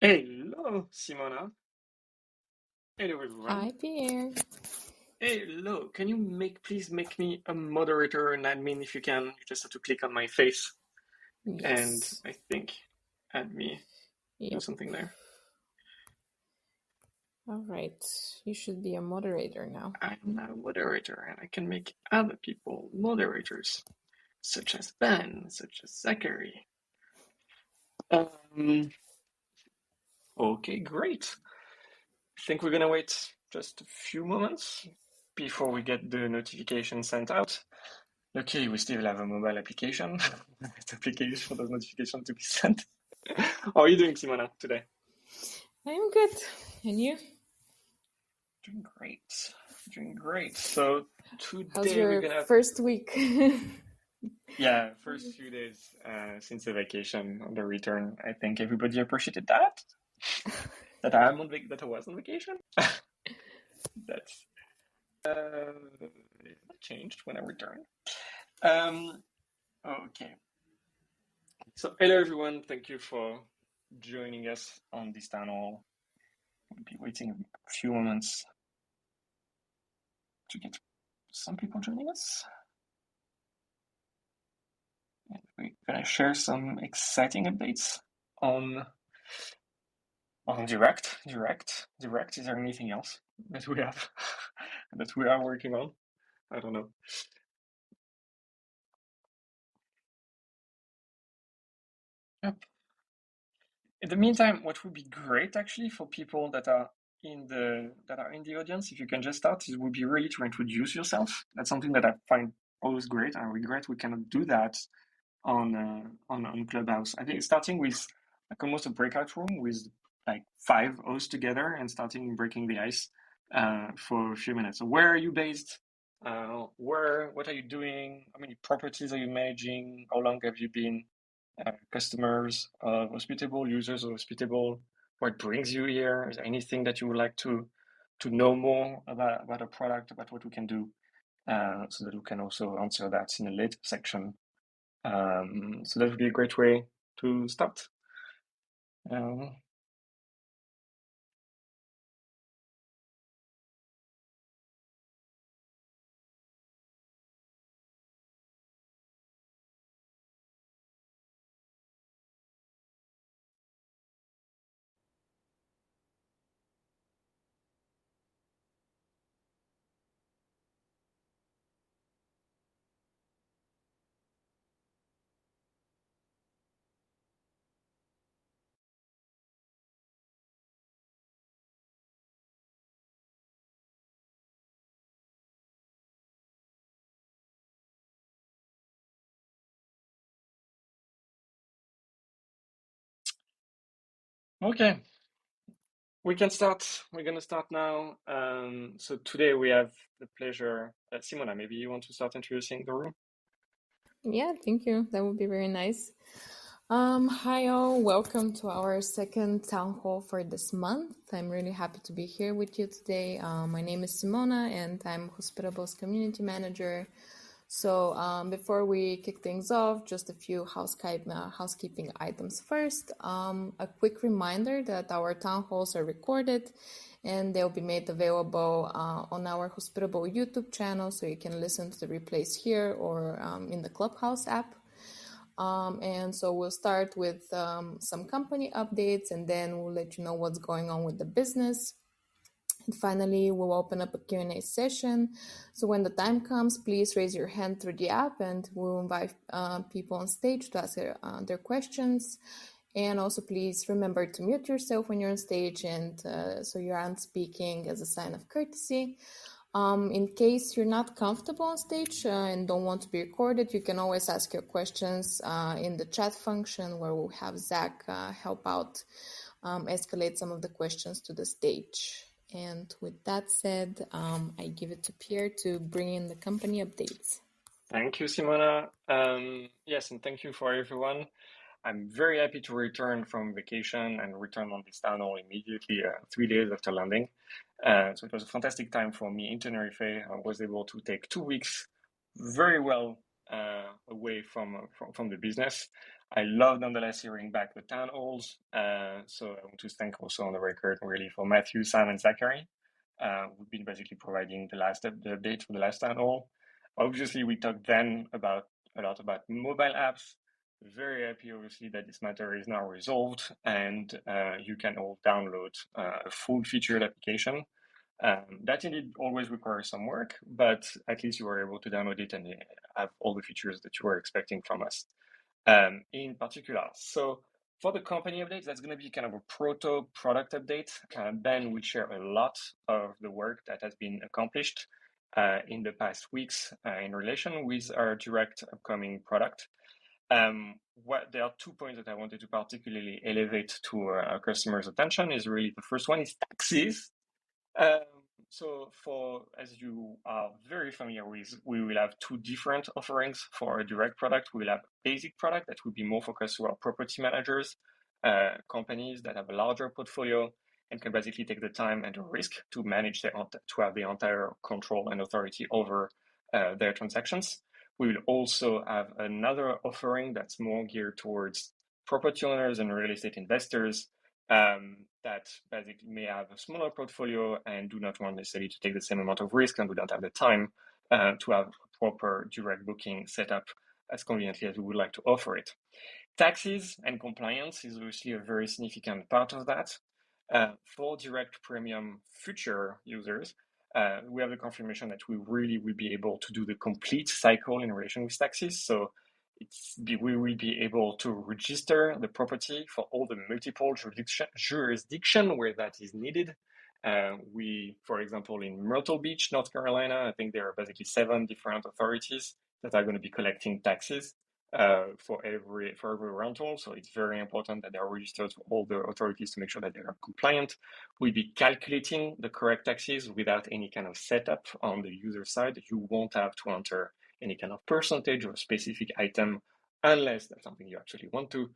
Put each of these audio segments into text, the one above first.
Hello, Simona. Hello, everyone. Hi, Pierre. Hello. Can you please make me a moderator and admin if you can? You just have to click on my face and Yes. I think add me. Do Yep. something there. All right. You should be a moderator now. I'm now a moderator and I can make other people moderators, such as Ben, such as Zachary. Okay, great. I think we're gonna wait just a few moments before we get the notification sent out. Okay, we still have a mobile application. That application for those notifications to be sent. How are you doing, Simona, today? I'm good. And you? Doing great. Doing great. So How's today we're your gonna have, first week? yeah, first few days since the vacation on the return. I think everybody appreciated that. That that I was on vacation. That's that changed when I returned. Um, okay. So hello everyone. Thank you for joining us on this town hall. We'll be waiting a few moments to get some people joining us. And we're gonna share some exciting updates on direct. Is there anything else that we have that we are working on? I don't know. Yep. In the meantime, what would be great actually for people that are in the audience, if you can just start, it would be really to introduce yourself. That's something that I find always great. I regret we cannot do that on Clubhouse. I think starting with like almost a breakout room with like 5 hosts together and starting breaking the ice for a few minutes. So where are you based? What are you doing? How many properties are you managing? How long have you been customers of Hospitable, users of Hospitable? What brings you here? Is there anything that you would like to know more about a product, about what we can do, so that we can also answer that in a later section. So that would be a great way to start. Okay, we can start. We're gonna start now. So today we have the pleasure, Simona, maybe you want to start introducing the room? Yeah, thank you. That would be very nice. Hi all, welcome to our second town hall for this month. I'm really happy to be here with you today. My name is Simona and I'm Hospitable's community manager. So before we kick things off, just a few housekeeping items first. A quick reminder that our town halls are recorded and they'll be made available on our Hospitable YouTube channel, so you can listen to the replays here or in the Clubhouse app. And so we'll start with some company updates and then we'll let you know what's going on with the business. And finally, we'll open up a Q&A session. So when the time comes, please raise your hand through the app and we'll invite people on stage to ask their questions. And also, please remember to mute yourself when you're on stage and so you aren't speaking as a sign of courtesy. In case you're not comfortable on stage and don't want to be recorded, you can always ask your questions in the chat function where we'll have Zach help out escalate some of the questions to the stage. And with that said, I give it to Pierre to bring in the company updates. Thank you, Simona. Yes, and thank you for everyone. I'm very happy to return from vacation and return on this town hall immediately, 3 days after landing. So it was a fantastic time for me in Tenerife. I was able to take 2 weeks very well away from the business. I love nonetheless hearing back the town halls. So I want to thank also on the record really for Matthew, Sam, and Zachary. We've been basically providing the update for the last town hall. Obviously, we talked then a lot about mobile apps. Very happy, obviously, that this matter is now resolved, and you can all download a full featured application. That indeed always requires some work, but at least you were able to download it and have all the features that you were expecting from us in particular. So for the company updates, that's going to be kind of a proto product update. Ben will share a lot of the work that has been accomplished in the past weeks in relation with our direct upcoming product. There are 2 points that I wanted to particularly elevate to our customers' attention. Is really the first one is taxes. So as you are very familiar with, we will have 2 different offerings for a direct product. We will have a basic product that will be more focused to our property managers, companies that have a larger portfolio and can basically take the time and the risk to manage to have the entire control and authority over their transactions. We will also have another offering that's more geared towards property owners and real estate investors that basically may have a smaller portfolio and do not want necessarily to take the same amount of risk and do not have the time to have a proper direct booking set up as conveniently as we would like to offer it. Taxes and compliance is obviously a very significant part of that. For direct premium future users, we have the confirmation that we really will be able to do the complete cycle in relation with taxes. So we will be able to register the property for all the multiple jurisdiction where that is needed. For example, in Myrtle Beach, North Carolina, I think there are basically 7 different authorities that are going to be collecting taxes for every rental. So it's very important that they are registered for all the authorities to make sure that they are compliant. We'll be calculating the correct taxes without any kind of setup on the user side. You won't have to enter any kind of percentage or specific item unless that's something you actually want to.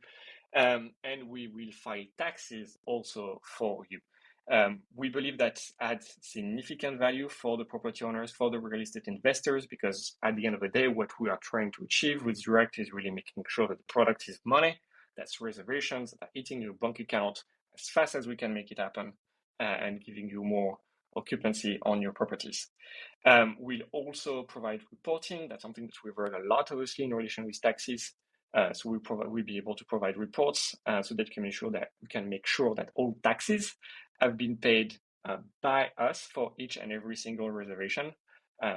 And we will file taxes also for you. We believe that adds significant value for the property owners, for the real estate investors, because at the end of the day, what we are trying to achieve with Direct is really making sure that the product is money, that's reservations that are hitting your bank account as fast as we can make it happen, and giving you more occupancy on your properties. We'll also provide reporting. That's something that we've heard a lot, obviously, in relation with taxes. So we'll be able to provide reports so that we can make sure that all taxes have been paid by us for each and every single reservation.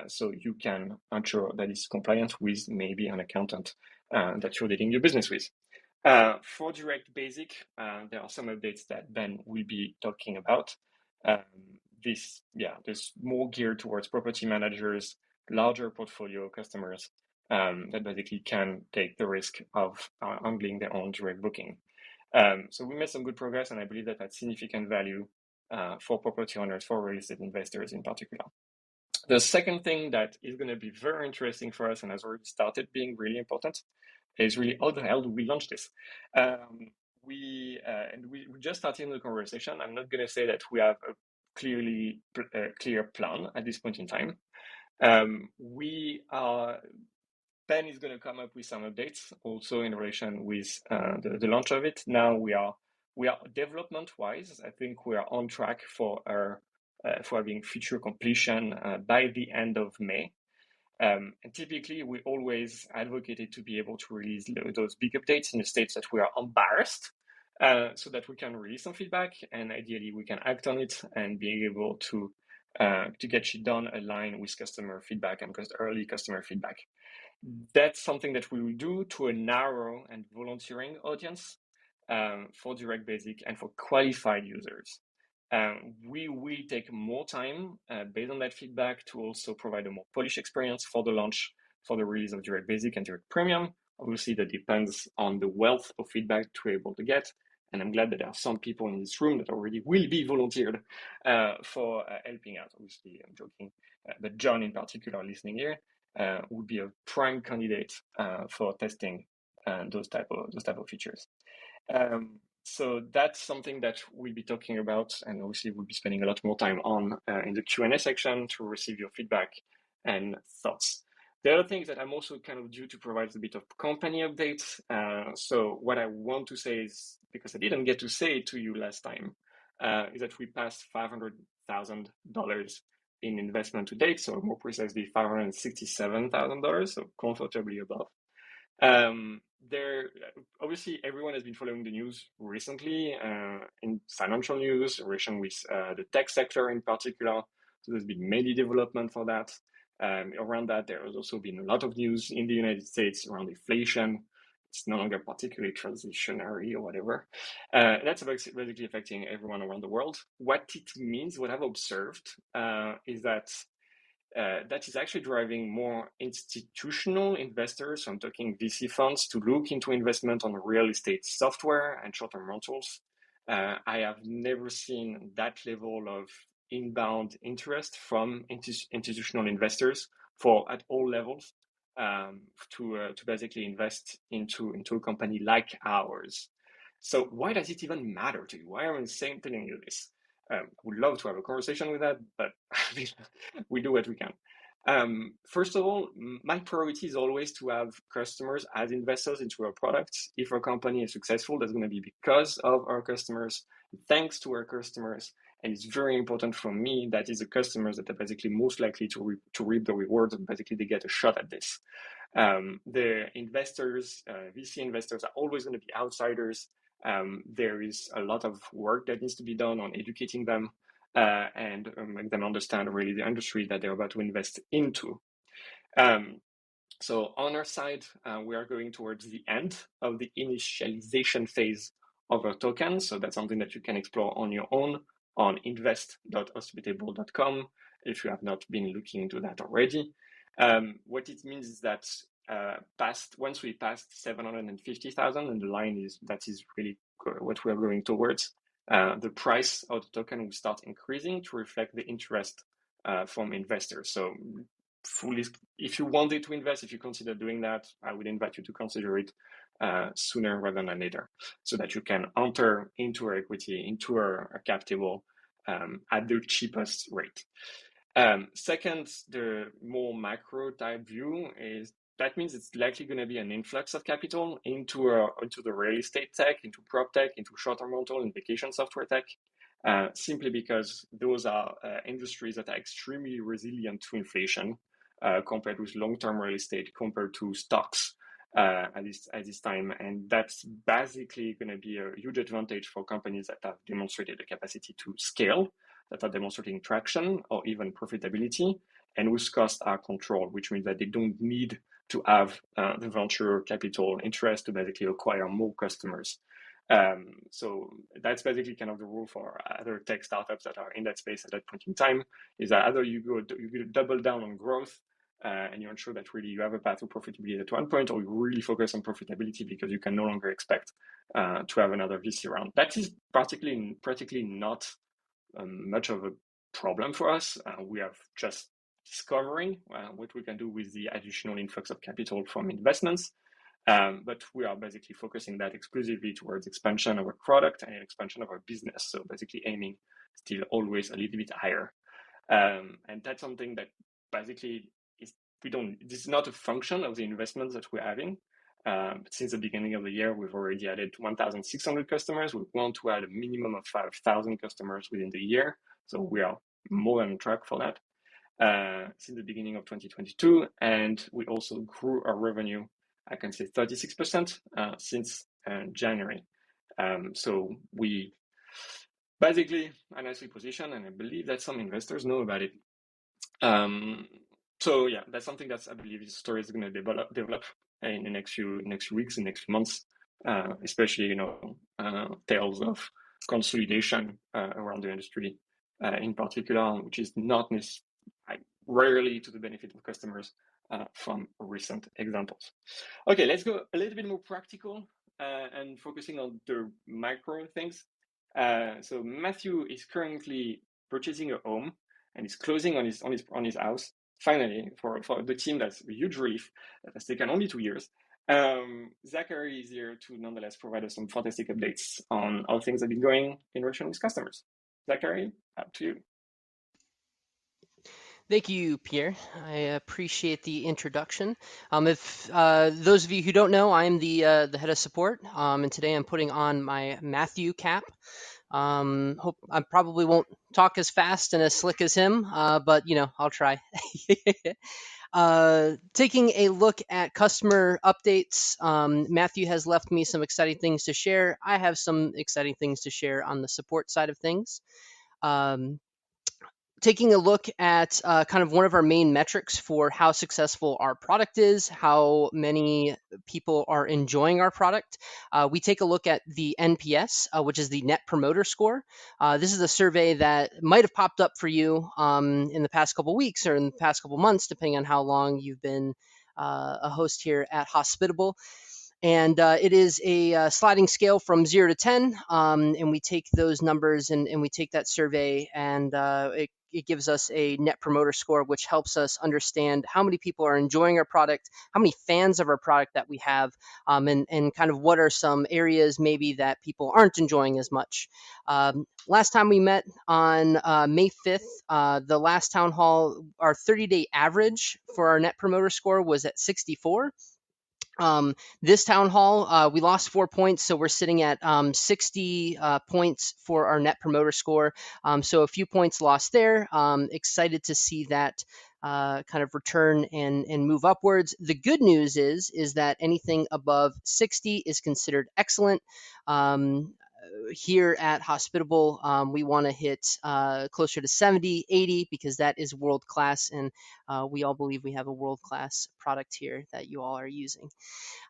So you can ensure that it's compliant with maybe an accountant that you're dealing your business with. For Direct Basic, there are some updates that Ben will be talking about. This more geared towards property managers, larger portfolio customers that basically can take the risk of handling their own direct booking. So we made some good progress, and I believe that that's significant value for property owners, for real estate investors in particular. The second thing that is going to be very interesting for us and has already started being really important is really how the hell do we launch this? We just started the conversation. I'm not going to say that we have a clear plan at this point in time. Ben is going to come up with some updates also in relation with the launch of it. Now we are development-wise, I think we are on track for having feature completion by the end of May. And typically, we always advocated to be able to release those big updates in the states that we are embarrassed, so that we can release some feedback and ideally we can act on it and be able to get shit done aligned with customer feedback and early customer feedback. That's something that we will do to a narrow and volunteering audience for Direct Basic and for qualified users. We will take more time based on that feedback to also provide a more polished experience for the launch, for the release of Direct Basic and Direct Premium. Obviously, that depends on the wealth of feedback we're able to get. And I'm glad that there are some people in this room that already will be volunteered for helping out. Obviously, I'm joking, but John in particular listening here would be a prime candidate for testing those type of features. So that's something that we'll be talking about, and obviously we'll be spending a lot more time on in the Q&A section to receive your feedback and thoughts. The other thing is that I'm also kind of due to provide a bit of company updates. So what I want to say is, because I didn't get to say it to you last time, is that we passed $500,000 in investment to date. So more precisely, $567,000. So comfortably above. There, obviously, everyone has been following the news recently in financial news, relation with the tech sector in particular. So there's been many development for that. Around that, there has also been a lot of news in the United States around inflation. It's no longer particularly transitionary or whatever. That's basically affecting everyone around the world. What it means, what I've observed, is that that is actually driving more institutional investors, so I'm talking VC funds, to look into investment on real estate software and short-term rentals. I have never seen that level of inbound interest from institutional investors at all levels to basically invest into a company like ours. So why does it even matter to you? Why am I telling you this? Would love to have a conversation with that, but we do what we can. First of all, my priority is always to have customers as investors into our products. If our company is successful, that's going to be because of our customers, thanks to our customers. And it's very important for me that is the customers that are basically most likely to reap the rewards, and basically they get a shot at this. The investors, VC investors, are always going to be outsiders. There is a lot of work that needs to be done on educating them and make them understand really the industry that they're about to invest into. So on our side, we are going towards the end of the initialization phase of our token. So that's something that you can explore on your own on invest.hospitable.com if you have not been looking into that already. What it means is that once we passed 750,000, and the line that is really what we are going towards, the price of the token will start increasing to reflect the interest from investors. So if you wanted to invest, if you consider doing that, I would invite you to consider it sooner rather than later, so that you can enter into our equity, into our cap table at the cheapest rate. Second, the more macro type view is that means it's likely going to be an influx of capital into the real estate tech, into prop tech, into short-term rental and vacation software tech, simply because those are industries that are extremely resilient to inflation compared with long-term real estate, compared to stocks at this time. And that's basically going to be a huge advantage for companies that have demonstrated the capacity to scale, that are demonstrating traction or even profitability, and whose costs are controlled, which means that they don't need to have the venture capital interest to basically acquire more customers. So that's basically kind of the rule for other tech startups that are in that space at that point in time, is that either you double down on growth and you ensure that really you have a path to profitability at one point, or you really focus on profitability because you can no longer expect to have another VC round. That is practically not much of a problem for us. We are just discovering what we can do with the additional influx of capital from investments. But we are basically focusing that exclusively towards expansion of our product and expansion of our business. So basically aiming still always a little bit higher. And that's something that basically this is not a function of the investments that we're having. But since the beginning of the year, we've already added 1,600 customers. We want to add a minimum of 5,000 customers within the year. So we are more than on track for that since the beginning of 2022. And we also grew our revenue, I can say 36% since January. So we basically are nicely positioned, and I believe that some investors know about it. So yeah, that's something that I believe the story is going to develop in the next few weeks and next few months, especially tales of consolidation around the industry in particular, which is not rarely to the benefit of customers from recent examples. Okay, let's go a little bit more practical and focusing on the micro things. So Matthew is currently purchasing a home and is closing on his house. Finally, for the team, that's a huge relief. That has taken only 2 years. Zachary is here to nonetheless provide us some fantastic updates on how things have been going in relation with customers. Zachary, up to you. Thank you, Pierre. I appreciate the introduction. If those of you who don't know, I'm the head of support, and today I'm putting on my Matthew cap. Hope I probably won't talk as fast and as slick as him, but I'll try. Taking a look at customer updates, Matthew has left me some exciting things to share. I have some exciting things to share on the support side of things. Um, Taking a look at kind of one of our main metrics for how successful our product is, how many people are enjoying our product. We take a look at the NPS, which is the Net Promoter Score. This is a survey that might have popped up for you in the past couple weeks or in the past couple months, depending on how long you've been a host here at Hospitable. And it is a sliding scale from 0 to 10, and we take those numbers and we take that survey, and it gives us a net promoter score, which helps us understand how many people are enjoying our product, how many fans of our product that we have, and kind of what are some areas maybe that people aren't enjoying as much. Last time we met on May 5th, the last town hall, our 30-day average for our net promoter score was at 64. This town hall, we lost 4 points, so we're sitting at 60 points for our net promoter score. So a few points lost there. Excited to see that kind of return and move upwards. The good news is that anything above 60 is considered excellent. Here at Hospitable, we want to hit closer to 70, 80, because that is world class, and we all believe we have a world class product here that you all are using.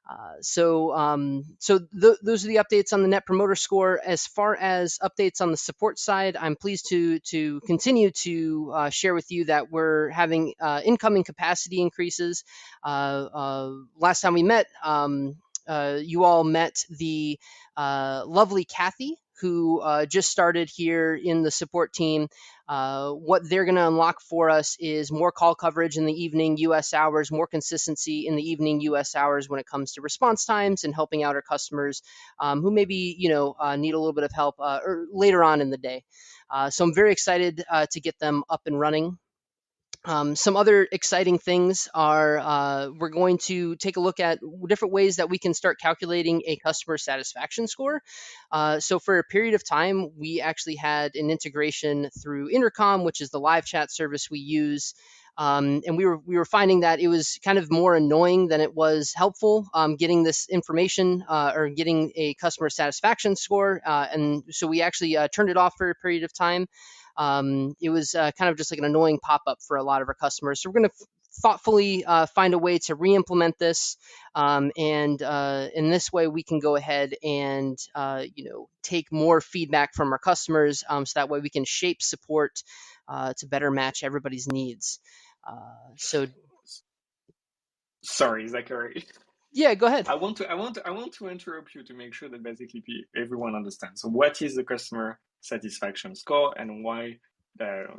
Those are the updates on the Net Promoter Score. As far as updates on the support side, I'm pleased to continue to share with you that we're having incoming capacity increases. Last time we met, you all met the lovely Kathy, who just started here in the support team. What they're going to unlock for us is more call coverage in the evening US hours, more consistency in the evening US hours when it comes to response times and helping out our customers who maybe need a little bit of help or later on in the day. So I'm very excited to get them up and running. Some other exciting things are we're going to take a look at different ways that we can start calculating a customer satisfaction score. So for a period of time, we actually had an integration through Intercom, which is the live chat service we use. And we were finding that it was kind of more annoying than it was helpful getting this information or getting a customer satisfaction score. And so we actually turned it off for a period of time. It was kind of just like an annoying pop-up for a lot of our customers. So we're going to thoughtfully find a way to re-implement this, and in this way we can go ahead and take more feedback from our customers, so that way we can shape support to better match everybody's needs. So Sorry, Zachary. yeah, go ahead. I want to interrupt you to make sure that basically everyone understands. So what is the customer satisfaction score, and why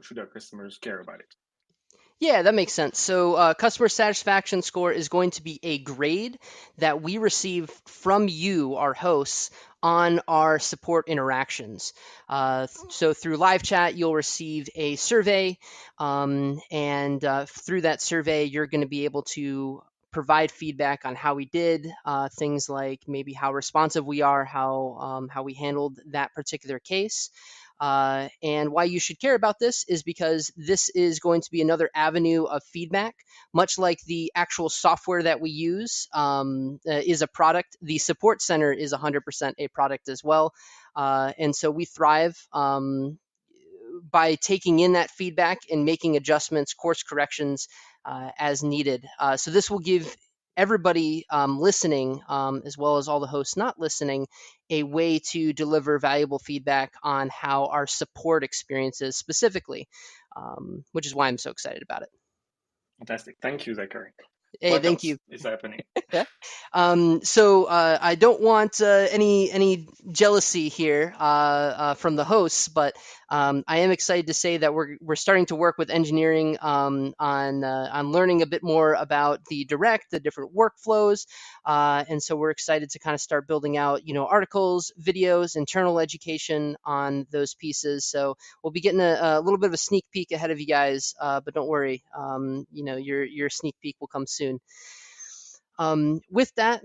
should our customers care about it? Yeah, that makes sense. So, customer satisfaction score is going to be a grade that we receive from you, our hosts, on our support interactions. So, through live chat, you'll receive a survey, and through that survey, you're going to be able to provide feedback on how we did, things like maybe how responsive we are, how we handled that particular case. And why you should care about this is because this is going to be another avenue of feedback, much like the actual software that we use is a product. The support center is 100% a product as well. And so we thrive by taking in that feedback and making adjustments, course corrections as needed. So this will give everybody listening, as well as all the hosts not listening, a way to deliver valuable feedback on how our support experiences specifically, which is why I'm so excited about it. Fantastic. Thank you, Zachary. Hey, What thank else you. is happening? Yeah. So I don't want any jealousy here from the hosts, but I am excited to say that we're starting to work with engineering on learning a bit more about the direct, the different workflows, and so we're excited to kind of start building out, articles, videos, internal education on those pieces. So we'll be getting a little bit of a sneak peek ahead of you guys, but don't worry, your sneak peek will come soon. With that,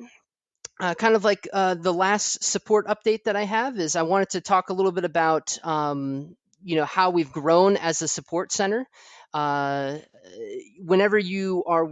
kind of like the last support update that I have is I wanted to talk a little bit about how we've grown as a support center. Whenever you are